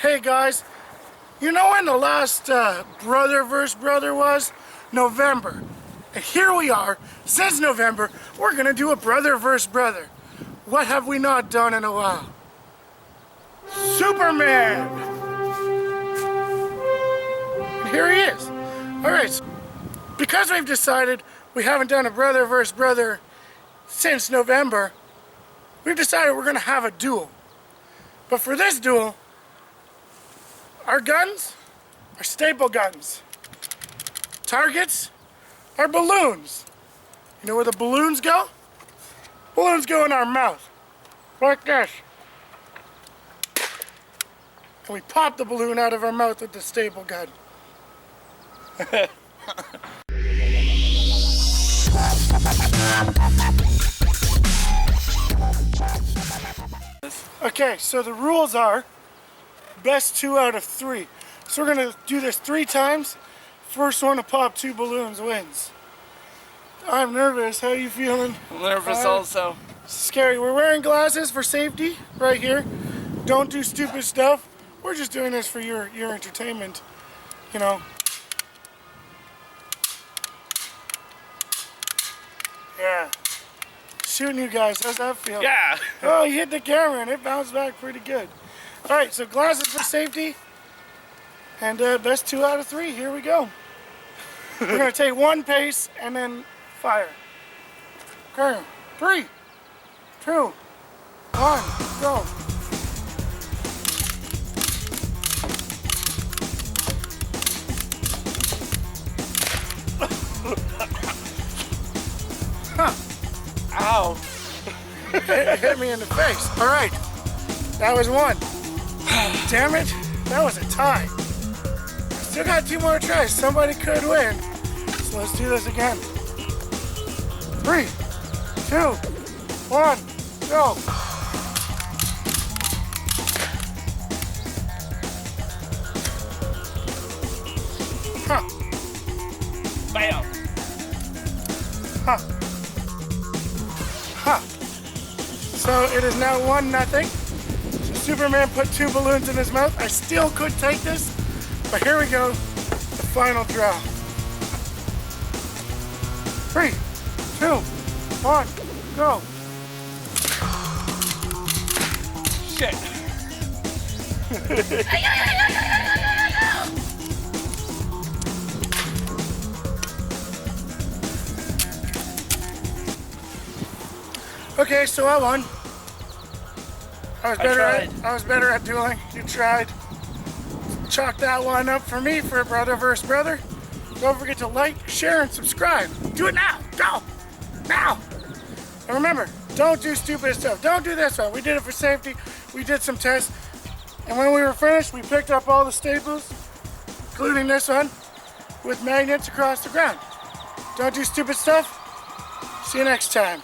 Hey guys, you know when the last brother versus brother was? November. And here we are, since November, we're gonna do a brother versus brother. What have we not done in a while? Superman! And here he is. Alright, so because we've decided we haven't done a brother versus brother since November, we've decided we're gonna have a duel. But for this duel, our guns are staple guns. Targets are balloons. You know where the balloons go? Balloons go in our mouth, like this. And we pop the balloon out of our mouth with the staple gun. Okay, so the rules are best 2 out of 3. So we're gonna do this 3 times. First one to pop 2 balloons wins. I'm nervous. How are you feeling? I'm nervous also. Scary. We're wearing glasses for safety right here. Don't do stupid stuff. We're just doing this for your entertainment, you know. Yeah. Shooting you guys, how's that feel? Yeah. Oh, you hit the camera and it bounced back pretty good. All right, so glasses for safety. And best 2 out of 3, here we go. We're gonna take 1 pace and then fire. Okay, 3, 2, 1, go. Huh. Ow. It hit me in the face. All right, that was 1. Damn it, that was a tie. Still got 2 more tries. Somebody could win. So let's do this again. 3, 2, 1, go. Huh. Bam. Huh. Huh. So it is now 1-0. So Superman put 2 balloons in his mouth. I still could take this, but here we go. The final draw. 3, 2, 1, go. Shit. Okay, so I won. I was better at dueling. You tried. Chalk that one up for me for brother versus brother. Don't forget to like, share, and subscribe. Do it now. Go. Now. And remember, don't do stupid stuff. Don't do this one. We did it for safety. We did some tests. And when we were finished, we picked up all the staples, including this one, with magnets across the ground. Don't do stupid stuff. See you next time.